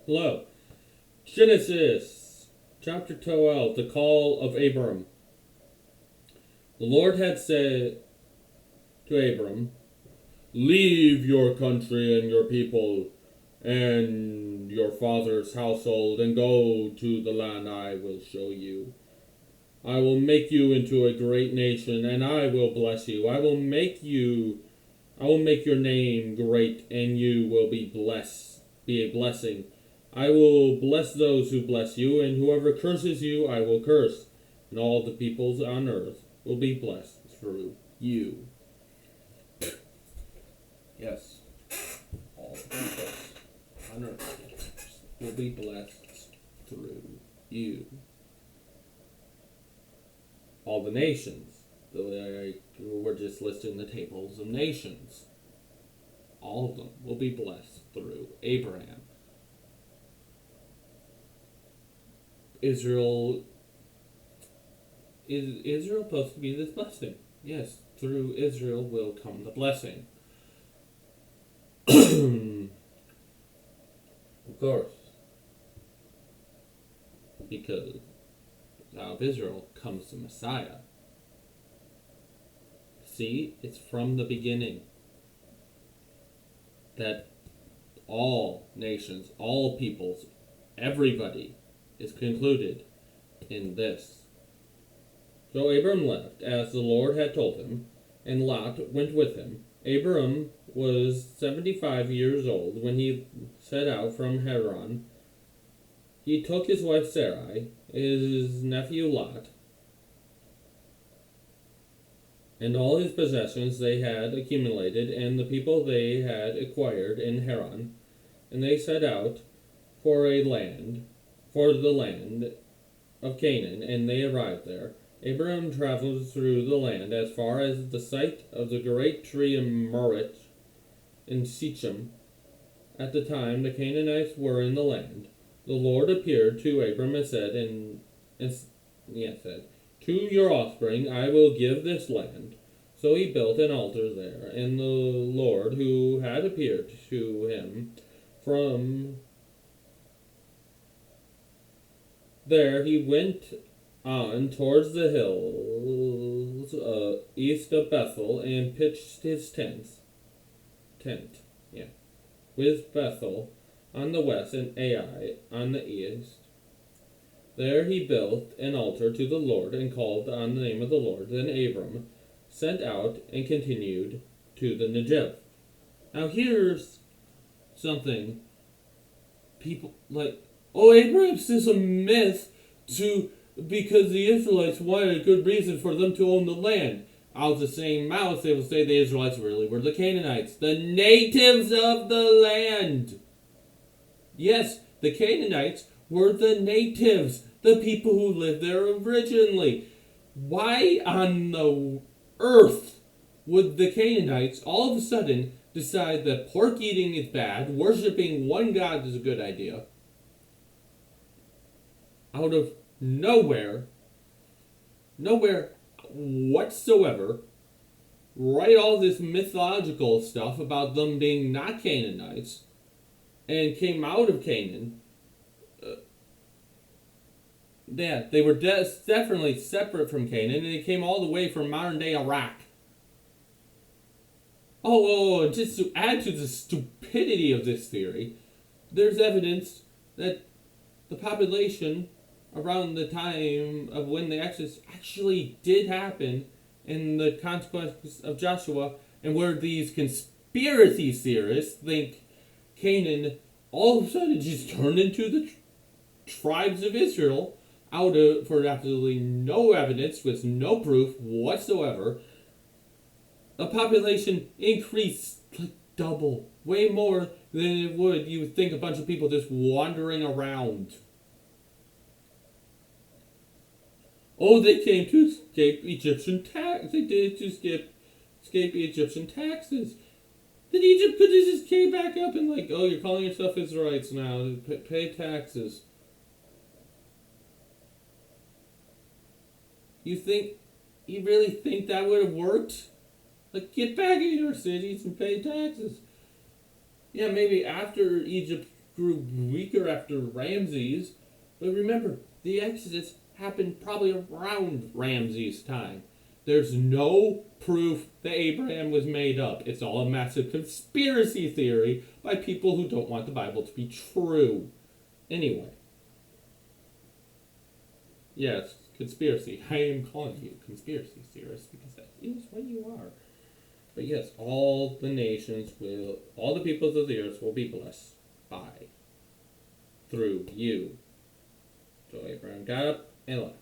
Hello. Genesis chapter 12, the call of Abram. The Lord had said to Abram, "Leave your country and your people and your father's household and go to the land I will show you. I will make you into a great nation and I will bless you. I will make your name great and you will be a blessing. I will bless those who bless you, and whoever curses you I will curse, and all the peoples on earth will be blessed through you." Yes, all the peoples on earth will be blessed through you. All the nations. We're just listing the tables of nations. All of them will be blessed through Abraham. Israel is Israel supposed to be this blessing? Yes, through Israel will come the blessing. Of course, because out of Israel comes the Messiah. See, it's from the beginning that all nations, all peoples, everybody is concluded in this. So Abram left, as the Lord had told him, and Lot went with him. Abram was 75 years old when he set out from Haran. He took his wife Sarai, his nephew Lot, and all his possessions they had accumulated, and the people they had acquired in Haran, and they set out for the land of Canaan, and they arrived there. Abraham traveled through the land as far as the site of the great tree of Merit in Shechem. At the time the Canaanites were in the land, the Lord appeared to Abram and said, "To your offspring I will give this land." So he built an altar there, and the Lord who had appeared to him from there he went on towards the hills east of Bethel and pitched his with Bethel on the west and Ai on the east. There he built an altar to the Lord and called on the name of the Lord. Then Abram sent out and continued to the Negev. Now here's something people like, oh, Abraham's just a myth because the Israelites wanted a good reason for them to own the land. Out of the same mouth, they will say the Israelites really were the Canaanites, the natives of the land. Yes, the Canaanites were the natives, the people who lived there originally. Why on the earth would the Canaanites all of a sudden decide that pork eating is bad, worshipping one god is a good idea? Out of nowhere whatsoever, write all this mythological stuff about them being not Canaanites and came out of Canaan. They were definitely separate from Canaan, and they came all the way from modern-day Iraq. And just to add to the stupidity of this theory, there's evidence that the population around the time of when the Exodus actually did happen and the consequences of Joshua, and where these conspiracy theorists think Canaan all of a sudden just turned into the tribes of Israel for absolutely no evidence, with no proof whatsoever. The population increased like double, way more than it would, you would think, a bunch of people just wandering around. Oh, they came to escape Egyptian tax. They did to escape Egyptian taxes. Then Egypt could have just came back up and like, oh, you're calling yourself Israelites now. Pay taxes. You really think that would have worked? Like, get back in your cities and pay taxes. Yeah, maybe after Egypt grew weaker after Ramses, but remember, the Exodus happened probably around Ramses' time. There's no proof that Abraham was made up. It's all a massive conspiracy theory by people who don't want the Bible to be true. Anyway, yes, conspiracy. I am calling you conspiracy theorist because that is what you are. But yes, all the nations will, all the peoples of the earth will be blessed by, through you. So Abraham got up and left.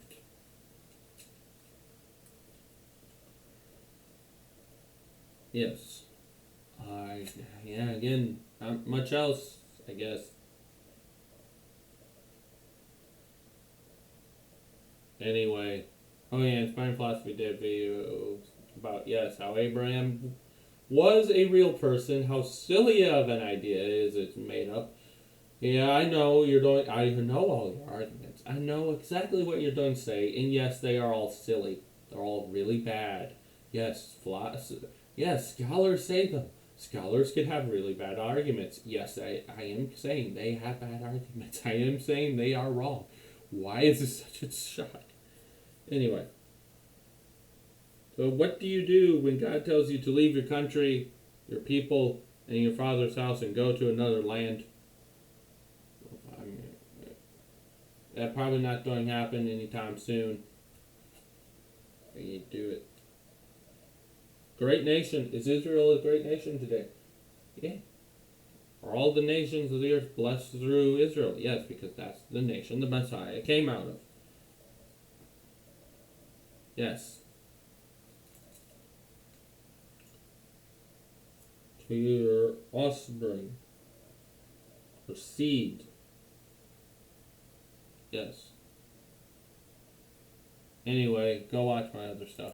Yes. Yeah, again, not much else, I guess. Anyway. Oh yeah, Inspiring Philosophy did video about, yes, how Abraham was a real person, how silly of an idea is it's made up. Yeah, I know you're doing. I know all your arguments. I know exactly what you're going to say, and yes, they are all silly. They're all really bad. Yes, yes, scholars say them. Scholars can have really bad arguments. Yes, I am saying they have bad arguments. I am saying they are wrong. Why is this such a shock? Anyway, so what do you do when God tells you to leave your country, your people, and your father's house and go to another land? I mean, that probably not going to happen anytime soon. And you do it. Great nation. Is Israel a great nation today? Yeah. Are all the nations of the earth blessed through Israel? Yes, because that's the nation the Messiah came out of. Yes. To your offspring. Or seed. Yes. Anyway, go watch my other stuff.